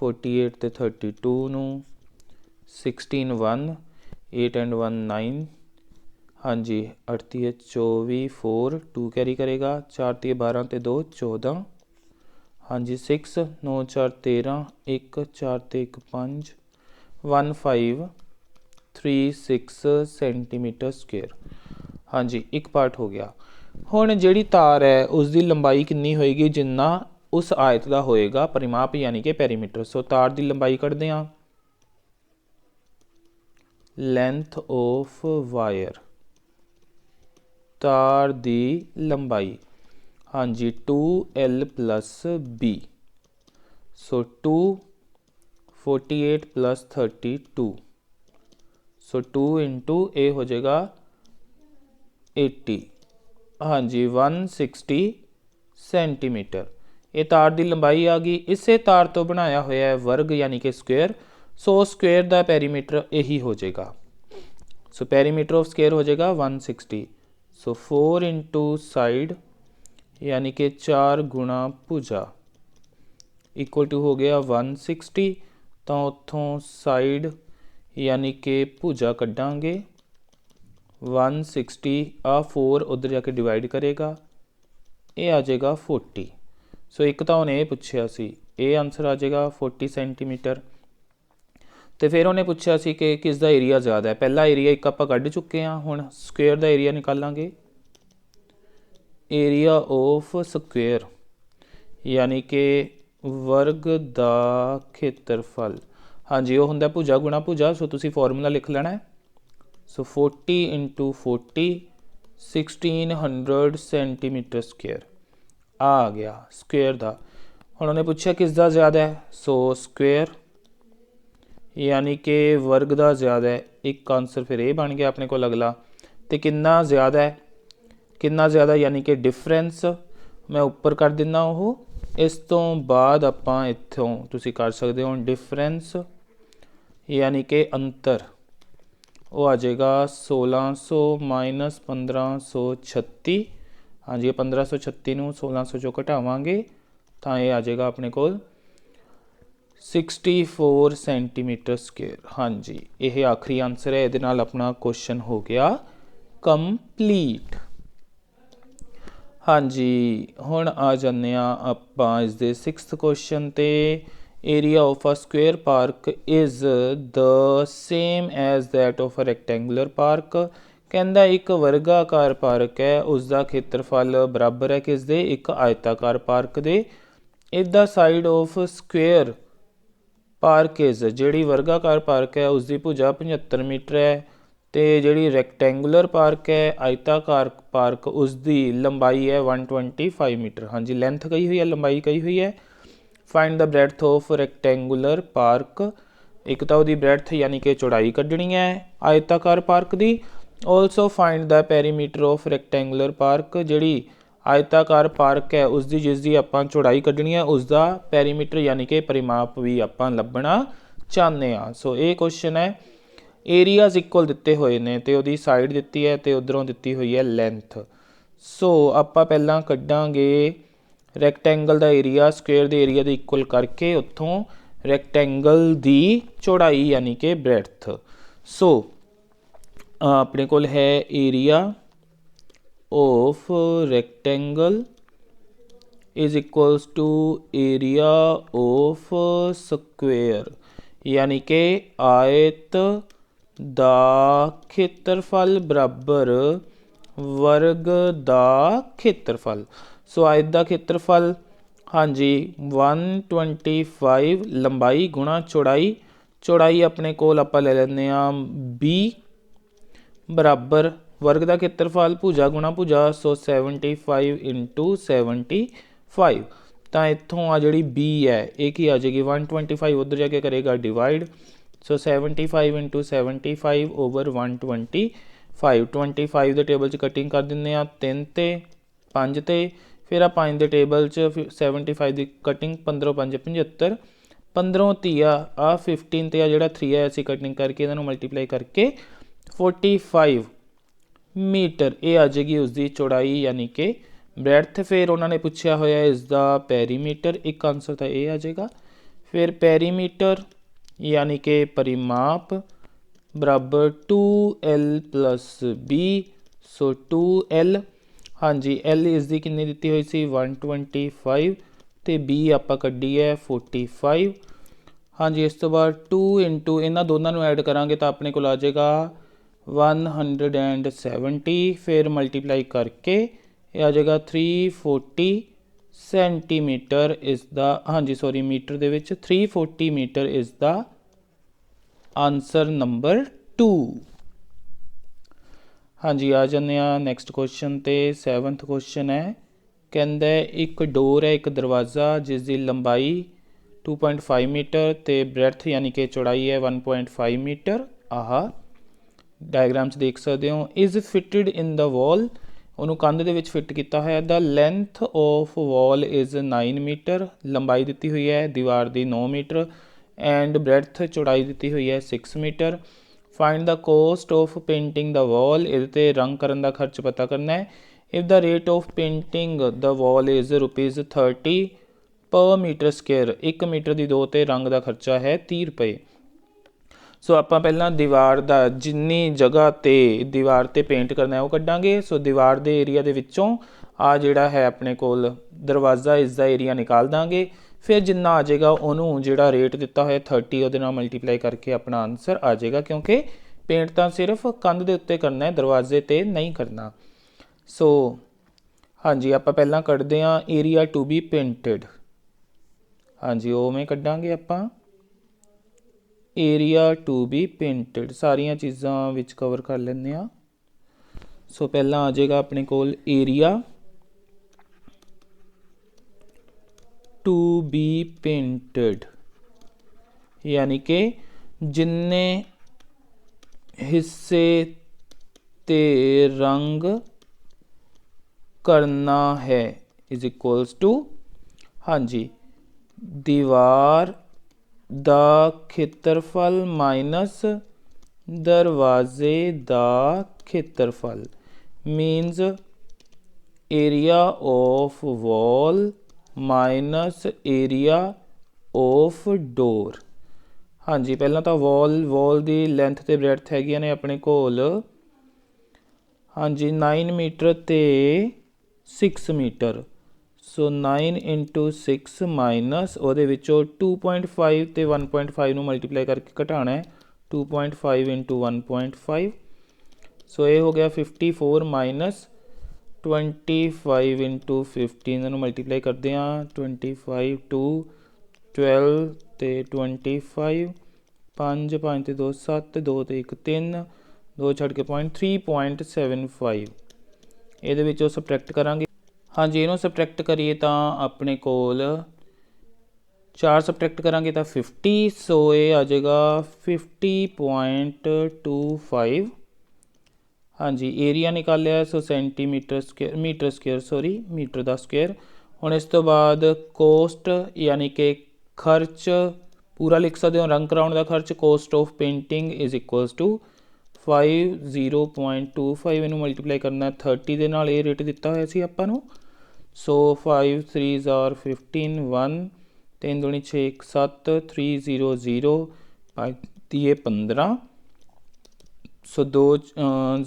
48 ਤੇ 32 ਨੂੰ, 16 1, 8 and 1 9, ਹਾਂਜੀ 8 × 24 4, 2 ਕੈਰੀ ਕਰੇਗਾ, 4 × 12 ਤੇ 2 14, ਹਾਂਜੀ 6 9 4 13, 1 4 ਤੇ 1 5, 1 5 3 6 ਸੈਂਟੀਮੀਟਰ ਸਕੁਏਅਰ। ਹਾਂਜੀ ਇੱਕ ਪਾਰਟ ਹੋ ਗਿਆ। ਹੁਣ ਜਿਹੜੀ ਤਾਰ ਹੈ ਉਸ ਦੀ ਲੰਬਾਈ ਕਿੰਨੀ ਹੋਏਗੀ, ਜਿੰਨਾ ਉਸ ਆਇਤ ਦਾ ਹੋਏਗਾ ਪਰਿਮਾਪ ਯਾਨੀ ਕਿ ਪੈਰੀਮੀਟਰ। ਸੋ ਤਾਰ ਦੀ ਲੰਬਾਈ ਕੱਢਦੇ ਹਾਂ, ਲੈਂਥ ਆਫ ਵਾਇਰ, ਤਾਰ ਦੀ ਲੰਬਾਈ, ਹਾਂਜੀ 2L + B। ਸੋ 2 48 + 32, ਸੋ 2 ਇੰਟੂ ਇਹ ਹੋ ਜਾਏਗਾ 80, ਹਾਂਜੀ 160 ਸੈਂਟੀਮੀਟਰ। ਇਹ ਤਾਰ ਦੀ ਲੰਬਾਈ ਆ ਗਈ। ਇਸੇ ਤਾਰ ਤੋਂ ਬਣਾਇਆ ਹੋਇਆ ਹੈ ਵਰਗ ਯਾਨੀ ਕਿ ਸਕੁਏਅਰ, ਸੋ ਸਕੁਏਅਰ ਦਾ ਪੈਰੀਮੀਟਰ ਇਹੀ ਹੋ ਜਾਏਗਾ। ਸੋ ਪੈਰੀਮੀਟਰ ਆਫ ਸਕੁਏਅਰ ਹੋ ਜਾਏਗਾ 160। ਸੋ 4 ਇੰਟੂ ਸਾਈਡ ਯਾਨੀ ਕਿ 4 ਗੁਣਾ ਭੁਜਾ ਇਕੁਅਲ ਟੂ ਹੋ ਗਿਆ 160। ਤਾਂ ਉੱਥੋਂ ਸਾਈਡ ਯਾਨੀ ਕਿ ਭੁਜਾ ਕੱਢਾਂਗੇ 160, ਆ 4 ਉੱਧਰ ਜਾ ਕੇ ਡਿਵਾਈਡ ਕਰੇਗਾ, ਇਹ ਆ ਜਾਏਗਾ 40। ਸੋ ਇੱਕ ਤਾਂ ਉਹਨੇ ਇਹ ਪੁੱਛਿਆ ਸੀ, ਇਹ ਆਨਸਰ ਆ ਜਾਏਗਾ 40 ਸੈਂਟੀਮੀਟਰ। ਤੇ ਫਿਰ ਉਹਨੇ ਪੁੱਛਿਆ ਸੀ ਕਿ ਕਿਸ ਦਾ ਏਰੀਆ ਜ਼ਿਆਦਾ ਹੈ। ਪਹਿਲਾ ਏਰੀਆ ਇੱਕ ਆਪਾਂ ਕੱਢ ਚੁੱਕੇ ਹਾਂ, ਹੁਣ ਸਕੁਏਅਰ ਦਾ ਏਰੀਆ ਨਿਕਾਲਾਂਗੇ। ਏਰੀਆ ਆਫ ਸਕੁਏਅਰ ਯਾਨੀ ਕਿ ਵਰਗ ਦਾ ਖੇਤਰਫਲ, हाँ जी, वो हुंदा भुजा गुणा भुजा। सो तुसी फॉर्मूला लिख लेना है। सो 40 × 40 1600 सेंटीमीटर स्क्वेयर आ गया स्क्वेयर का। हुण उन्हें पूछा किसका ज़्यादा है, सो स्क्वेयर यानी कि वर्ग का ज़्यादा है। एक आंसर फिर ये बन गया अपने को अगला। तो कितना ज़्यादा है, कितना ज़्यादा यानी कि डिफरेंस मैं उपर कर दिना। वो इस तो बाद आपां इत्थों तुसी कर सकते हो डिफरेंस यानी कि अंतर, वो आ जाएगा 1600 माइनस 1536। हाँ जी, 1536 नूं 1600 चों घटावांगे तो ये आ जाएगा अपने को 64 सेंटीमीटर स्क्वेयर। हाँ जी, ये आखिरी आंसर है। ये नाल अपना क्वेश्चन हो गया कंप्लीट। हाँ जी, हुण आ जाने आपां इसदे 6th क्वेश्चन ते। Area of a square park is the same as that of a rectangular park. कहंदा एक वर्गाकार पार्क है, उसका खेत्रफल बराबर है किसदे, एक आयताकार park they. If the side of square park is, जिहड़ी वर्गाकार पार्क है उसकी भुजा 75 मीटर है, तो जिहड़ी रैक्टेंगुलर पार्क है आयताकार पार्क उसकी लंबाई है 125 मीटर। हाँ जी, लेंथ कही हुई है, लंबाई कही हुई है। Find the breadth of rectangular park, एक तो उसकी ब्रैड्थ यानी कि चौड़ाई कढ़नी है आयताकार पार्क की। Also find the perimeter of rectangular park, जिहड़ी आयताकार पार्क है उसकी जिसकी आपां चौड़ाई कढ़नी है उसका पेरीमीटर यानी कि परिमाप भी आपां लभना चाहते हैं। सो ये क्वेश्चन है। एरियाज इक्वल दिते हुए ने तो उसकी साइड दी है तो उधरों दी हुई है लेंथ। सो आपां पहलां कड्डांगे रैक्टेंगल का एरिया स्क्वेयर के एरिया के इक्वल करके उत्थों रैक्टेंगल की चौड़ाई यानी कि ब्रैड्थ। सो अपने कोल है area of rectangle is equals to area of square यानी कि आयत दा खेत्रफल बराबर वर्ग दा खेत्रफल। सो आयत दा खेत्रफल हाँ जी 125 लंबाई गुणा चौड़ाई। चौड़ाई अपने कोल आपां ले लैंदे आ B बराबर वर्ग का खेत्रफल भुजा गुणा भुजा। सो 75 × 75। तो इत्थों आ जी B है ये की आ जाएगी 125, उधर जाके करेगा डिवाइड। सो 75 × 75 ओवर 125। 25 के टेबल कटिंग कर दें 3 ते 5 ते, फिर आ 5 के टेबल 75 की कटिंग 15 5 75, 15 तीया आ 15 ते आ जिहड़ा 3 है असीं कटिंग करके इन्हों मल्टीप्लाई करके 45 मीटर ये आ जाएगी उसकी चौड़ाई यानी कि ब्रैड्थ। फिर उन्होंने पूछा होया इसका पेरीमीटर, एक आंसर तो ये आ जाएगा। फिर पेरीमीटर यानी कि परिमाप बराबर 2L + B। सो 2L हाँ जी L इसकी कितनी दी हुई सी 125 तो B आप कड्डी है 45। हाँ जी, इस तो बाद 2 × इन्होंने दोनों ऐड करांगे तो अपने को आ जाएगा 170। फिर मल्टीप्लाई करके ये आ जाएगा 340 सेंटीमीटर इज द, हाँ जी सॉरी मीटर दे विच 340 metre is the answer number 2। हाँ जी, आ जाने नैक्सट क्वेश्चन ते 7th क्वेश्चन है। कहंदा एक डोर है एक दरवाज़ा जिसकी लंबाई 2.5 मीटर तो ब्रैड्थ यानी कि चौड़ाई है 1.5 मीटर। आह डायग्राम देख सकते हो। Is fitted in the wall, उन्होंने कंध दे विच फिट किया है। The length of wall is 9 metre, लंबाई दी हुई है दीवार की 9 मीटर एंड ब्रैड्थ चौड़ाई दी हुई है 6 metre. Find the cost of painting the wall, ये रंग करने का खर्च पता करना है। If the rate of painting the wall is ₹30 per metre square, 1 metre की 2 तो रंग का खर्चा है 30 रुपये। सो आप पहला दीवार का जिन्नी जगह ते दीवार ते पेंट करना है वो कड्डांगे। सो दीवार के एरिया के विचों आ जिहड़ा है अपने कोल दरवाज़ा इसका एरिया निकाल देंगे। फिर जिन्ना आ जाएगा उन्होंने जिहड़ा रेट दिता है 30 उहदे नाल मल्टीप्लाई करके अपना आंसर आ जाएगा, क्योंकि पेंट तो सिर्फ कंध के उत्ते करना है दरवाजे ते नहीं करना। सो हाँ जी, आप पहला कढ़ते हैं एरिया टू बी पेंटिड। हाँ जी, वो मैं कड्डांगे आपां ਏਰੀਆ ਟੂ ਬੀ ਪੇਂਟਡ। ਸਾਰੀਆਂ ਚੀਜ਼ਾਂ ਵਿੱਚ ਕਵਰ ਕਰ ਲੈਂਦੇ ਆ। ਸੋ ਪਹਿਲਾਂ ਆ ਜਾਏਗਾ ਆਪਣੇ ਕੋਲ ਏਰੀਆ ਟੂ ਬੀ ਪੇਂਟਡ, यानी कि जिन्ने हिस्से ते रंग करना है इज इक्वल्स टू, हाँ जी, दीवार दा खेत्रफल माइनस दरवाजे दा खेत्रफल, means area of wall minus area of door. हाँ जी, पहला तो वॉल की लेंथ ते ब्रैथ हैगियां ने अपने कोल, हाँ जी, 9 मीटर ते 6 मीटर। सो 9 इंटू 6 माइनस वो 2.5 ते 1.5 नूं मल्टीप्लाई करके घटाना है, 2.5 इंटू 1.5। सो ये हो गया 54 माइनस 25 इंटू 15 नूं मल्टीप्लाई करते हैं, 25 टू 12 ते 25, 5 5 ते 2 7, 2 ते 1 3, 2 छड़ के पॉइंट 3.75 ਇਹਦੇ ਵਿੱਚੋਂ ਸਬਟਰੈਕਟ ਕਰਾਂਗੇ। ਹਾਂਜੀ, ਇਹਨੂੰ ਸਬਟਰੈਕਟ ਕਰੀਏ ਤਾਂ ਆਪਣੇ ਕੋਲ 4 ਸਬਟਰੈਕਟ ਕਰਾਂਗੇ ਤਾਂ 50। ਸੋ ਇਹ ਆ ਜਾਏਗਾ 50.25। ਹਾਂਜੀ, ਏਰੀਆ ਨਿਕਾਲਿਆ, so centimetre square, metre square sorry, metre ਦਾ ਸਕੁਏਅਰ। ਹੁਣ ਇਸ ਤੋਂ ਬਾਅਦ ਕੋਸਟ यानी कि खर्च पूरा लिख सकते हो, रंग कराने का खर्च, cost of painting is equals to 50.25। इनू मल्टीप्लाई करना 30 के नाल, ये रेट दिता होया सी आपां नूं। सो 5 3 आर 15, 1 3 दूनी 6 1 7, 300 दिए 15। सो 2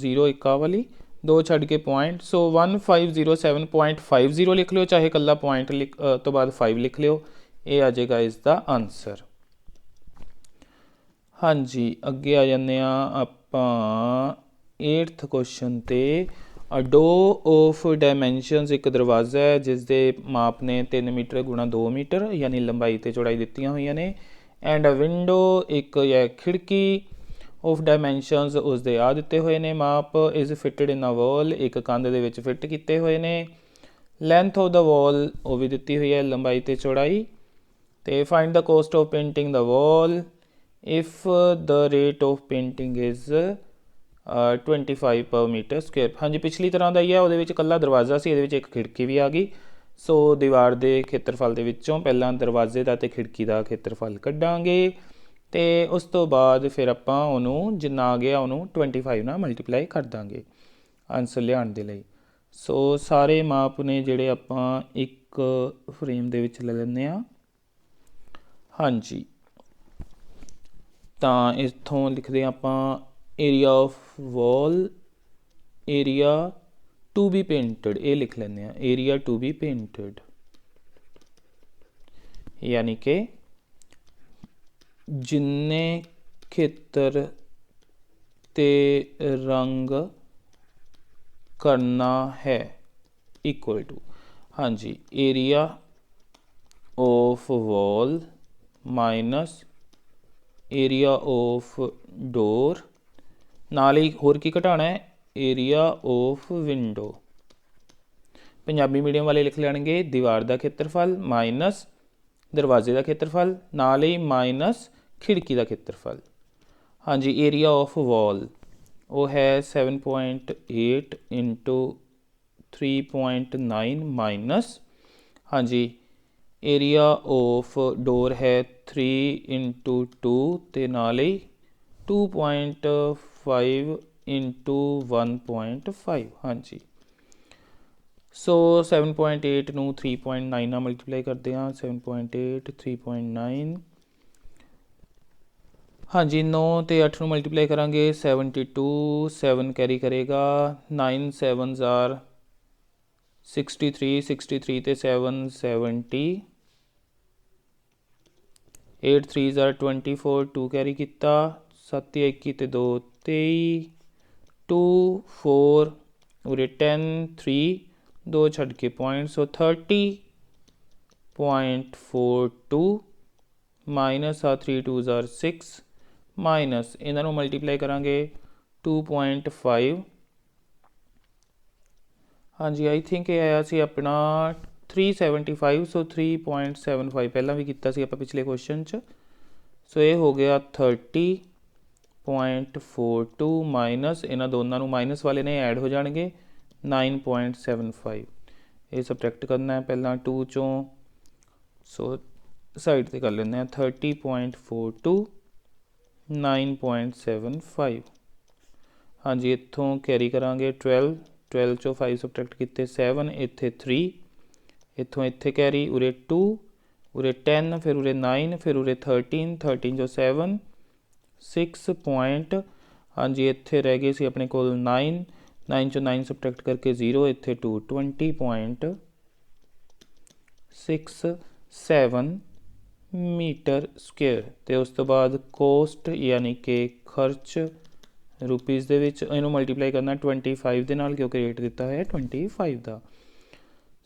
0 1 वाली 2 छड़ के पॉइंट, सो 1507.50 लिख लो, चाहे कला पॉइंट तो बाद 5 लिख लियो, ये आ जाएगा इसका आंसर। हाँ जी, अगे आ जाने आपां 8th क्वेश्चन ते। अ डो ऑफ डायमेंशनस एक दरवाज़ा है जिसके माप ने 3 मीटर गुणा 2 मीटर यानी लंबाई ते चौड़ाई दित्तियां हुई ने। एंड अ विंडो एक या खिड़की ऑफ डायमेंशनस उसके आ दिते हुए ने माप, is fitted in a wall, एक कंध दे विच फिट किए हुए ने। लेंथ ऑफ द वॉल वो भी दी हुई है, लंबाई ते चौड़ाई। तो find the cost of painting the wall if the rate of painting is 25 पर मीटर स्क्वेयर। हाँ जी, पिछली तरह का ही है, वो कला दरवाज़ा से, ये एक खिड़की भी आ गई। सो दीवार के खेत्रफल के विचों पहला दरवाजे का तो खिड़की का खेत्रफल कढ़ांगे, तो उस तो बाद फिर आपां उहनूं जिन्ना आ गया उहनूं 25 नाल मल्टीप्लाई कर देंगे आंसर लियाउण दे लई। सो सारे माप ने जिहड़े आपां एक फ्रेम दे विच ले लैंदे आ। हाँ जी, तो इत्थों लिखते आपां area of wall, area to be painted, ये लिख लेंगे, एरिया टू बी पेंटेड यानी कि जिन्ने खेतर ते रंग करना है इक्वल टू, हाँ जी, area of wall minus area of door, नाल ही होर की घटाना है, area of window. Punjabi medium वाले लिख लेंगे दीवार का खेत्रफल माइनस दरवाजे का खेत्रफल, नाल ही माइनस खिड़की का खेत्रफल। हाँ जी, एरिया ऑफ वॉल वो है 7.8 इंटू 3.9 माइनस, हाँ जी, एरिया ऑफ डोर है 3 इंटू 2 ते नाल ही 2.5 इंटू 1.5। हाँ जी, सो 7.8 नूं 3.9 नाल मल्टीप्लाई करते हैं, 7.8 3.9, हाँ जी, 9 ते 8 नूं मल्टीप्लाई करांगे 72, 7 कैरी करेगा, 9 7s आर 63, 63 ते 7 70, 8 3s आर 24, 2 कैरी किया, 7 21 ते 2 23, 2 4 उरे 10 3, 2 छड़ के पॉइंट, सो 30.42 माइनस आ 3 2s आर 6, माइनस इन्हों मल्टीप्लाई करांगे 2.5। हाँ जी आई थिंक ये आया सी अपना 375। सो 3.75 पहला भी किया सी आपां पिछले क्वेश्चन च। सो ये हो गया 30.42 माइनस इन्हों दोनों माइनस वाले ने ऐड हो जाएंगे 9.75। ये सबट्रैक्ट करना है पहला 2 चों। सो साइड से कर लें 30.42 9.75। हाँ जी इत्थों कैरी करांगे 12 चों 5 सबट्रैक्ट किए 7 इत्थे 3 इत्थों इत्थे कैरी उरे 2 उरे 10 फिर उरे 9 फिर उरे 13 चों 7 6 पॉइंट। हाँ जी इत्थे रह गए सी अपने कोल 9 चों 9 सबट्रैक्ट करके 0 इत्थे 2 20.67 मीटर स्क्वेयर। तो उस तो बाद कोस्ट यानी कि खर्च रुपीज़ दे विच इनू मल्टीप्लाई करना 25 दे नाल क्योंकि रेट दिता है 25 का।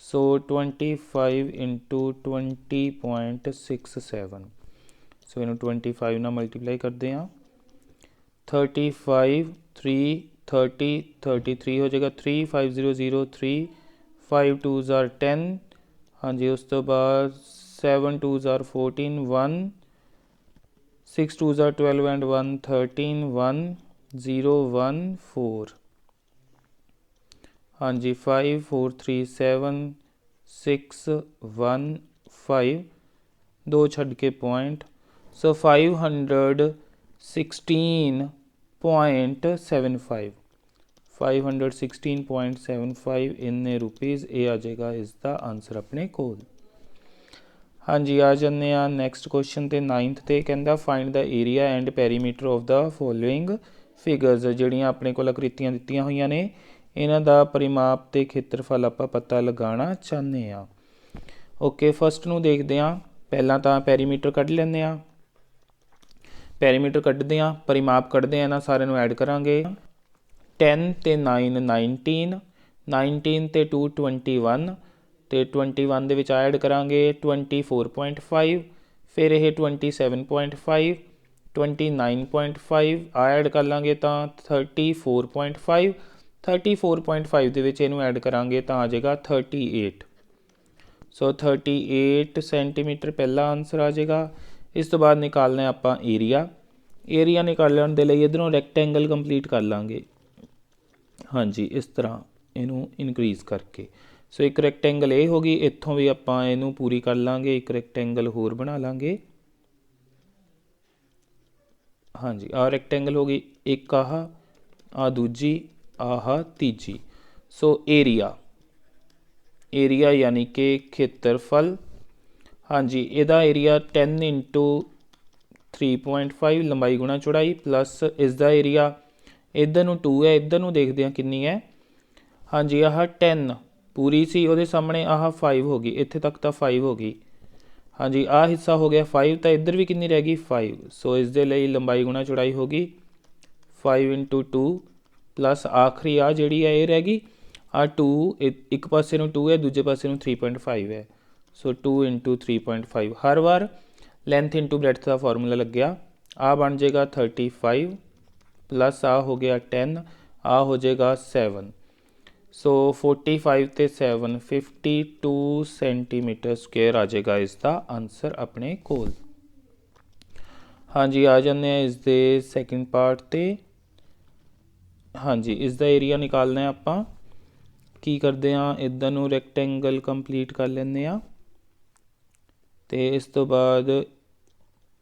सो 25 इंटू 20.67। सो इनू 25 ना मल्टीप्लाई करते हैं 35 3 30 33 हो जाएगा 3 5 0 0 3 5 2 10। हाँ जी उस तो बाद 7 2 14 1 6 2 12 एंड 1 13 1 0 1 4। हाँ जी 5 4 3 7 6 1 5 दो छड़ के पॉइंट। सो 516.75 516.75 इन्ने रुपीज़ ये आ जाएगा इसका आंसर अपने कोल। हाँ जी आ जाने नैक्सट क्वेश्चन ते 9th ते कहंदा find the area and perimeter of the following figures. जिहड़ियां अपने कोल आकृतियां दित्तियां होईयां ने इन्हां दा परिमाप ते खेत्रफल आपां पता लगाना चाहते हैं। ओके फस्ट नूं देखदे हां पहलां तां पैरीमीटर कढ लैंदे हां। पैरीमीटर कढदे हां परिमाप कढदे हां इन्हां सारिਆਂ ਨੂੰ ऐड करांगे 10 ਤੇ 9 19 19 ਤੇ 2 21 ਤੇ 21 ਦੇ ਵਿੱਚ ਐਡ ਕਰਾਂਗੇ 24.5 ਫਿਰ ਇਹ 27.5 29.5 ਐਡ ਕਰ ਲਾਂਗੇ ਤਾਂ 34.5 34.5 ਦੇ ਵਿੱਚ ਇਹਨੂੰ ਐਡ ਕਰਾਂਗੇ ਤਾਂ ਆ ਜਾਏਗਾ 38। ਸੋ 38 ਸੈਂਟੀਮੀਟਰ ਪਹਿਲਾ ਆਨਸਰ ਆ ਜਾਏਗਾ। ਇਸ ਤੋਂ ਬਾਅਦ ਨਿਕਾਲਣਾ ਹੈ ਆਪਾਂ ਏਰੀਆ ਨਿਕਾਲਣ ਦੇ ਲਈ ਇਧਰੋਂ ਰੈਕਟੈਂਗਲ ਕੰਪਲੀਟ ਕਰ ਲਾਂਗੇ। हाँ जी इस तरह इनू इनक्रीज़ करके। सो एक रैक्टेंगल ये होगी इत्थों भी आपां इनू पूरी कर लांगे एक रैक्टेंगल होर बना लांगे। हाँ जी आ रैक्टेंगल होगी एक आ दूजी आह तीजी। सो एरिया यानी कि खेत्रफल। हाँ जी इहदा एरिया 10 इंटू 3.5 लंबाई गुणा चौड़ाई प्लस इसका एरिया इधर नूं 2 है इधर नूं देखते हैं कितनी है। हाँ जी आह 10 पूरी सी उहदे सामने आह 5 हो गई इत्थे तक तो 5 हो गई। हाँ जी आ हिस्सा हो गया 5 तो इधर भी कितनी रह गई 5। सो इस दे लई लंबाई गुणा चौड़ाई होगी 5 इंटू 2 प्लस आखिरी आ जिहड़ी है ये रह गई आ 2 एक पासे नूं 2 है दूजे पासे नूं 3.5 है। सो 2 इंटू 3.5 हर बार लेंथ इंटू ब्रैथ का फॉर्मूला लग गया आ बन जाएगा 35 प्लस आ हो गया 10 आ हो जाएगा 7। सो 45 ते 7 52 सेंटीमीटर स्क्वेयर आ जाएगा इसका आंसर अपने कोल। हाँ जी आ जाने इसके सैकेंड पार्ट ते। हाँ जी इसका एरिया निकालना है आपां की करते हैं इधर नूं रैक्टेंगल कंप्लीट कर लेंगे हाँ ते इस तो बाद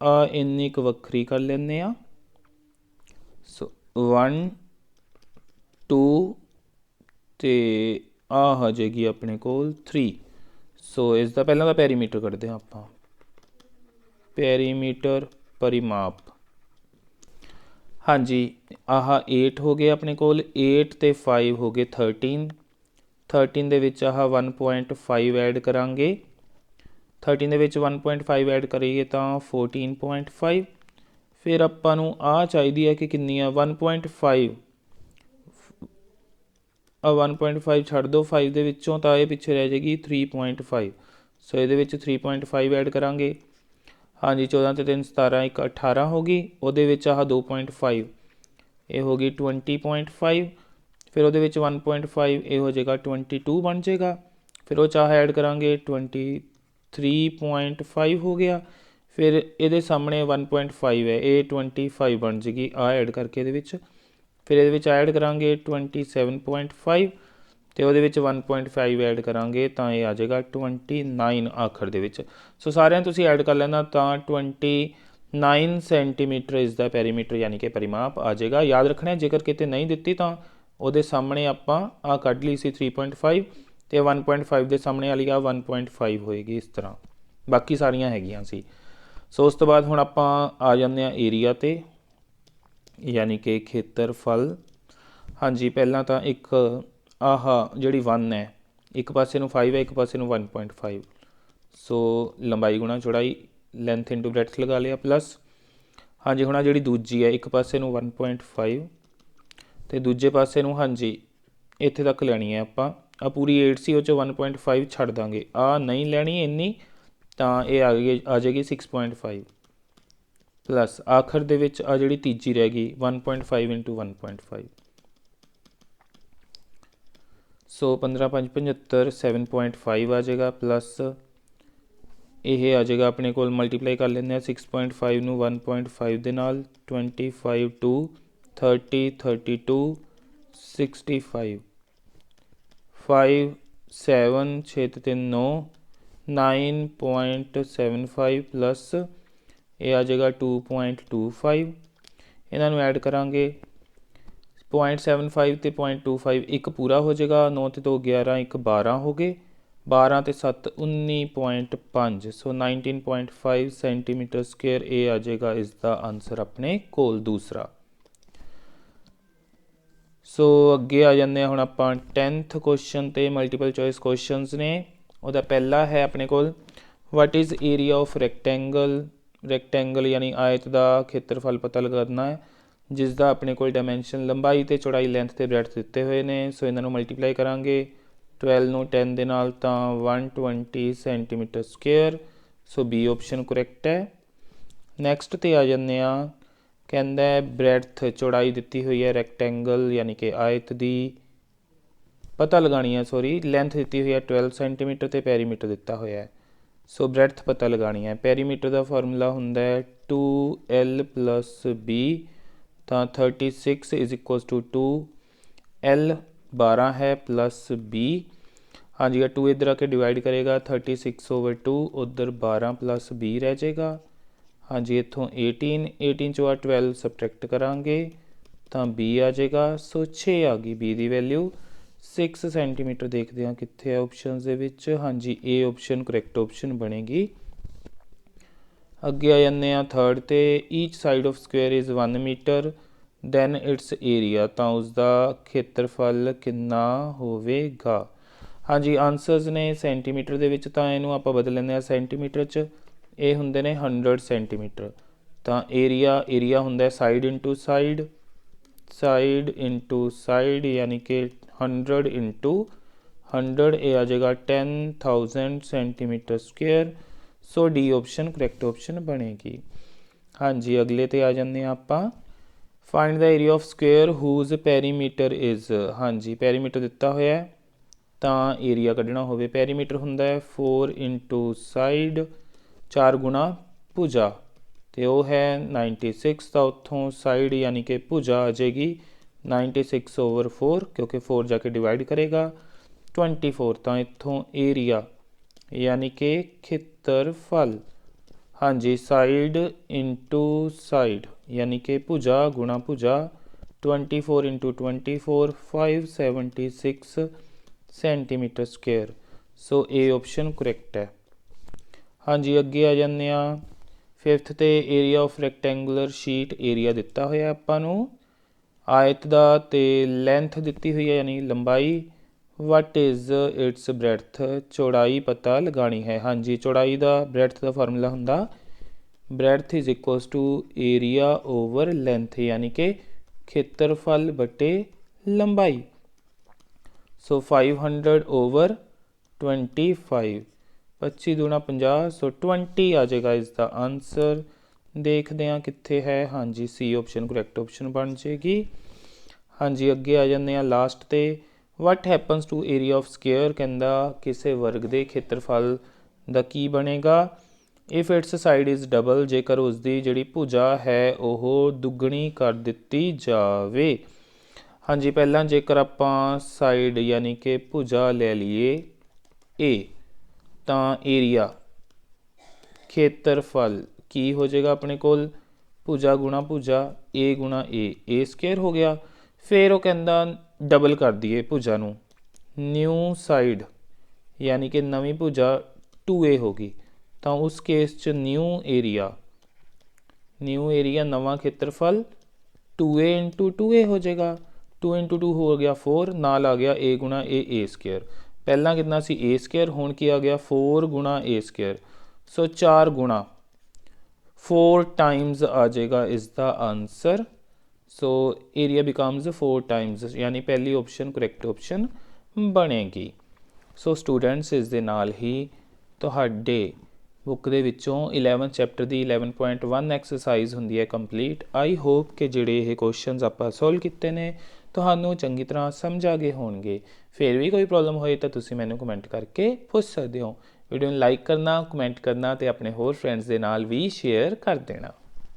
आ इन्नी क वक्री कर लेंगे हाँ। सो 1 2 ते आ आ जाएगी अपने कोल 3। सो इसका पहला का पैरीमीटर करते हैं आप पैरीमीटर परिमाप। हाँ जी आह 8 हो गए अपने कोल 8 ते 5 हो गए 13 13 दे विच आह 1.5 ऐड करांगे 13 दे विच 1.5 ऐड करिए तो 14.5 फिर आपां नूं आ चाहिदी है कि कितनी है 1.5 1.5 छड़ दो 5 दे विचों तो ये पिछे रह जाएगी 3.5। सो ये 3.5 ऐड करांगे। हाँ जी 14 ਤੇ 3 17 ਇੱਕ 18 ਹੋ ਗਈ। ਉਹਦੇ ਵਿੱਚ ਆਹ 2.5 ਇਹ ਹੋ ਗਈ 20.5। ਫਿਰ ਉਹਦੇ ਵਿੱਚ 1.5 ਇਹ ਹੋ ਜਾਏਗਾ 22 ਬਣ ਜਾਏਗਾ। ਫਿਰ ਉਹ 'ਚ ਆਹ ਐਡ ਕਰਾਂਗੇ 23.5 ਹੋ ਗਿਆ। ਫਿਰ ਇਹਦੇ ਸਾਹਮਣੇ 1.5 ਹੈ, ਇਹ 25 ਬਣ ਜਾਏਗੀ ਆਹ ਐਡ ਕਰਕੇ ਇਹਦੇ ਵਿੱਚ। ਫਿਰ ਇਹਦੇ ਵਿੱਚ ਐਡ ਕਰਾਂਗੇ 27.5 ਅਤੇ ਉਹਦੇ ਵਿੱਚ 1.5 ਐਡ ਕਰਾਂਗੇ ਤਾਂ ਇਹ ਆ ਜਾਏਗਾ 29 ਆਖਰ ਦੇ ਵਿੱਚ। ਸੋ ਸਾਰਿਆਂ ਤੁਸੀਂ ਐਡ ਕਰ ਲੈਣਾ ਤਾਂ 29 ਸੈਂਟੀਮੀਟਰ ਇਸ ਦਾ ਪੈਰੀਮੀਟਰ ਯਾਨੀ ਕਿ ਪਰਿਮਾਪ ਆ ਜਾਏਗਾ। ਯਾਦ ਰੱਖਣਾ ਜੇਕਰ ਕਿਤੇ ਨਹੀਂ ਦਿੱਤੀ ਤਾਂ ਉਹਦੇ ਸਾਹਮਣੇ ਆਪਾਂ ਆਹ ਕੱਢ ਲਈ ਸੀ 3.5 ਅਤੇ 1.5 ਦੇ ਸਾਹਮਣੇ ਵਾਲੀ ਆ 1.5 ਹੋਏਗੀ ਇਸ ਤਰ੍ਹਾਂ। ਬਾਕੀ ਸਾਰੀਆਂ ਹੈਗੀਆਂ ਸੀ। ਸੋ ਉਸ ਤੋਂ ਬਾਅਦ ਹੁਣ ਆਪਾਂ ਆ ਜਾਂਦੇ ਹਾਂ ਏਰੀਆ 'ਤੇ ਯਾਨੀ ਕਿ ਖੇਤਰਫਲ। ਹਾਂਜੀ ਪਹਿਲਾਂ ਤਾਂ ਇੱਕ ਆਹ ਜਿਹੜੀ 1 ਹੈ ਇੱਕ ਪਾਸੇ ਨੂੰ 5 ਹੈ ਇੱਕ ਪਾਸੇ ਨੂੰ 1.5। ਸੋ ਲੰਬਾਈ ਗੁਣਾ ਚੌੜਾਈ ਲੈਂਥ ਇੰਟੂ ਬ੍ਰੈਡਥ ਲਗਾ ਲਿਆ ਪਲੱਸ। ਹਾਂਜੀ ਹੁਣ ਆਹ ਜਿਹੜੀ ਦੂਜੀ ਹੈ ਇੱਕ ਪਾਸੇ ਨੂੰ 1.5 ਅਤੇ ਦੂਜੇ ਪਾਸੇ ਨੂੰ ਹਾਂਜੀ ਇੱਥੇ ਤੱਕ ਲੈਣੀ ਹੈ ਆਪਾਂ। ਆਹ ਪੂਰੀ 8 ਸੀ ਉਹ 'ਚ 1.5 ਛੱਡ ਦਾਂਗੇ। ਆਹ ਨਹੀਂ ਲੈਣੀ ਇੰਨੀ ਤਾਂ ਇਹ ਆ ਜਾਏਗੀ 6.5 ਪਲੱਸ ਆਖਰ ਦੇ ਵਿੱਚ ਆ ਜਿਹੜੀ ਤੀਜੀ ਰਹਿ ਗਈ 1.5 ਇੰਟੂ 1.5। ਸੋ 15 5 75 7.5 ਆ ਜਾਏਗਾ ਪਲੱਸ ਇਹ ਆ ਜਾਏਗਾ ਆਪਣੇ ਕੋਲ ਮਲਟੀਪਲਾਈ ਕਰ ਲੈਂਦੇ ਹਾਂ 6.5 ਨੂੰ 1.5 ਦੇ ਨਾਲ 25 2 30 32 65 5 7 6 3 9 9.75 ਪਲੱਸ ਇਹ ਆ ਜਾਏਗਾ 2.25। ਇਹਨਾਂ ਨੂੰ ਐਡ ਕਰਾਂਗੇ 0.75 ਅਤੇ 0.25 ਇੱਕ ਪੂਰਾ ਹੋ ਜਾਏਗਾ। 9 ਤੇ 2 11 ਇੱਕ 12 ਹੋ ਗਏ। 12 ਤੇ 7 19.5 ਸੋ 19.5 ਸੈਂਟੀਮੀਟਰ ਸਕੁਏਅਰ ਇਹ ਆ ਜਾਏਗਾ ਇਸ ਦਾ ਆਨਸਰ ਆਪਣੇ ਕੋਲ ਦੂਸਰਾ। ਸੋ ਅੱਗੇ ਆ ਜਾਂਦੇ ਹਾਂ ਹੁਣ ਆਪਾਂ 10th ਕੁਐਸਚਨ 'ਤੇ ਮਲਟੀਪਲ ਚੋਇਸ ਕੁਐਸਚਨਸ ਨੇ। ਉਹਦਾ ਪਹਿਲਾ ਹੈ ਆਪਣੇ ਕੋਲ what is area of rectangle ਯਾਨੀ ਆਇਤ ਦਾ ਖੇਤਰਫਲ ਪਤਾ ਲਗਾਉਣਾ ਹੈ ਜਿਸ ਦਾ ਆਪਣੇ ਕੋਲ ਡਾਇਮੈਂਸ਼ਨ ਲੰਬਾਈ ਅਤੇ ਚੌੜਾਈ ਲੈਂਥ ਅਤੇ ਬ੍ਰੈਡਥ ਦਿੱਤੇ ਹੋਏ ਨੇ। ਸੋ ਇਹਨਾਂ ਨੂੰ ਮਲਟੀਪਲਾਈ ਕਰਾਂਗੇ 12 ਨੂੰ 10 ਦੇ ਨਾਲ ਤਾਂ 120 ਸੈਂਟੀਮੀਟਰ ਸਕੁਏਅਰ। ਸੋ ਬੀ ਆਪਸ਼ਨ ਕਰੈਕਟ ਹੈ। ਨੈਕਸਟ 'ਤੇ ਆ ਜਾਂਦੇ ਹਾਂ ਕਹਿੰਦਾ ਬ੍ਰੈਡਥ ਚੌੜਾਈ ਦਿੱਤੀ ਹੋਈ ਹੈ ਰੈਕਟੈਂਗਲ ਯਾਨੀ ਕਿ ਆਇਤ ਦੀ ਪਤਾ ਲਗਾਉਣੀ ਹੈ ਲੈਂਥ ਦਿੱਤੀ ਹੋਈ ਹੈ 12 ਸੈਂਟੀਮੀਟਰ ਅਤੇ ਪੈਰੀਮੀਟਰ ਦਿੱਤਾ ਹੋਇਆ ਹੈ। ਸੋ ਬ੍ਰੈਡਥ ਪਤਾ ਲਗਾਉਣੀ ਹੈ। ਪੈਰੀਮੀਟਰ ਦਾ ਫਾਰਮੂਲਾ ਹੁੰਦਾ ਹੈ 2L + B ਤਾਂ 36 ਇਜ਼ ਇਕੁਅਲ ਟੂ 2 L 12 ਹੈ ਪਲੱਸ B। ਹਾਂਜੀ ਇਹ 2 ਇੱਧਰ ਆ ਕੇ ਡਿਵਾਈਡ ਕਰੇਗਾ 36/2 ਉੱਧਰ 12 ਪਲੱਸ B ਰਹਿ ਜਾਏਗਾ। ਹਾਂਜੀ ਇੱਥੋਂ 18 ਚੋਂ ਆ 12 ਸਬਟਰੈਕਟ ਕਰਾਂਗੇ ਤਾਂ B ਆ ਜਾਏਗਾ। ਸੋ 6 ਆ ਗਈ B ਦੀ ਵੈਲਿਊ। 6 ਸੈਂਟੀਮੀਟਰ ਦੇਖਦੇ ਹਾਂ ਕਿੱਥੇ ਆ ਆਪਸ਼ਨਸ ਦੇ ਵਿੱਚ। ਹਾਂਜੀ A ਆਪਸ਼ਨ ਕਰੈਕਟ ਆਪਸ਼ਨ ਬਣੇਗੀ। ਅੱਗੇ ਆ ਜਾਂਦੇ ਹਾਂ 3rd 'ਤੇ each side of square is 1 metre then its area ਤਾਂ ਉਸਦਾ ਖੇਤਰਫਲ ਕਿੰਨਾ ਹੋਵੇਗਾ। ਹਾਂਜੀ ਆਨਸਰਸ ਨੇ ਸੈਂਟੀਮੀਟਰ ਦੇ ਵਿੱਚ ਤਾਂ ਇਹਨੂੰ ਆਪਾਂ ਬਦਲ ਲੈਂਦੇ ਹਾਂ ਸੈਂਟੀਮੀਟਰ 'ਚ। ਇਹ ਹੁੰਦੇ ਨੇ 100 ਸੈਂਟੀਮੀਟਰ ਤਾਂ ਏਰੀਆ ਹੁੰਦਾ ਸਾਈਡ ਇੰਟੂ ਸਾਈਡ ਯਾਨੀ ਕਿ 100 ਇੰਟੂ 100 ਇਹ ਆ ਜਾਏਗਾ 10,000 ਸੈਂਟੀਮੀਟਰ ਸਕੁਏਅਰ। ਸੋ ਡੀ ਆਪਸ਼ਨ ਕਰੈਕਟ ਆਪਸ਼ਨ ਬਣੇਗੀ। ਹਾਂਜੀ ਅਗਲੇ 'ਤੇ ਆ ਜਾਂਦੇ ਹਾਂ ਆਪਾਂ find the area of square whose perimeter is. ਹਾਂਜੀ ਪੈਰੀਮੀਟਰ ਦਿੱਤਾ ਹੋਇਆ ਤਾਂ ਏਰੀਆ ਕੱਢਣਾ ਹੋਵੇ। ਪੈਰੀਮੀਟਰ ਹੁੰਦਾ ਹੈ 4 ਇੰਟੂ ਸਾਈਡ 4 ਗੁਣਾ ਭੁਜਾ ਅਤੇ ਉਹ ਹੈ 96 ਤਾਂ ਉੱਥੋਂ ਸਾਈਡ ਯਾਨੀ ਕਿ ਭੁਜਾ ਆ ਜਾਏਗੀ 96/4 ਕਿਉਂਕਿ 4 ਜਾ ਕੇ ਡਿਵਾਈਡ ਕਰੇਗਾ 24 ਤਾਂ ਇੱਥੋਂ ਏਰੀਆ ਯਾਨੀ ਕਿ ਖੇਤਰਫਲ। ਹਾਂਜੀ ਸਾਈਡ ਇੰਟੂ ਸਾਈਡ ਯਾਨੀ ਕਿ ਭੁਜਾ ਗੁਣਾ ਭੁਜਾ 24 into 24 576 centimetre square. So A option correct ਹੈ। ਹਾਂਜੀ ਅੱਗੇ ਆ ਜਾਂਦੇ ਹਾਂ 5th 'ਤੇ area of rectangular sheet area ਦਿੱਤਾ ਹੋਇਆ ਆਪਾਂ ਨੂੰ ਆਇਤ ਦਾ ਅਤੇ ਲੈਂਥ ਦਿੱਤੀ ਹੋਈ ਹੈ ਯਾਨੀ ਲੰਬਾਈ। ਵਟ ਇਜ਼ ਇਟਸ ਬ੍ਰੈਡਥ ਚੌੜਾਈ ਪਤਾ ਲਗਾਉਣੀ ਹੈ। ਹਾਂਜੀ ਚੌੜਾਈ ਦਾ ਬ੍ਰੈਡਥ ਦਾ ਫਾਰਮੂਲਾ ਹੁੰਦਾ breadth is equals to area over length ਯਾਨੀ ਕਿ ਖੇਤਰਫਲ ਬਟੇ ਲੰਬਾਈ। ਸੋ 500/25 25 दूना 50, सो 20 आ जाएगा इस दा आंसर। देखते हैं कित्थे है। हाँ जी, सी ऑप्शन करैक्ट ऑप्शन बन जाएगी। हाँ जी, अगे आ जाते हैं लास्ट ते। What happens to area of square, कहता किसी वर्ग के खेत्रफल का की बनेगा। If its side is double, जेकर उसकी जिहड़ी भुजा है वह दुगनी कर दी जाए। हाँ जी, पहला जेकर आपां साइड यानी कि भुजा ले लीए ए, तो एरिया खेत्रफल की हो जाएगा अपने कोल भुजा गुणा भुजा ए गुणा ए स्केयर हो गया। फिर वो कहता डबल कर दिए भुजा नूं, न्यू साइड यानी कि नवीं भुजा 2a होगी, तो उस केस च न्यू एरिया नवा खेत्रफल 2a इंटू 2a हो जाएगा। 2 इंटू 2 हो गया 4, नाल आ गया a गुणा ए स्केयर। पहला कितना सी ए स्केयर, हुण की आ गया 4 गुणा ए स्केयर, सो 4 गुणा 4 टाइम्स आ जाएगा इसका answer. So area becomes 4 times, यानी पहली ऑप्शन करैक्ट ऑप्शन बनेगी। सो स्टूडेंट्स इस दे नाल ही तुहाडे बुक दे विचों 11 चैप्टर की 11.1 एक्सरसाइज हुंदी है कंप्लीट। आई होप कि जिहड़े ये क्वेश्चनस आपां सोल्व कीते ने तुहानूं चंगी तरह समझ आ गए होणगे। फिर भी कोई प्रॉब्लम होए तो तुसीं मैनूं कमेंट करके पुछ सकदे हो। वीडियो नूं लाइक करना, कमेंट करना ते अपने होर फ्रेंड्स दे नाल भी शेयर कर देना।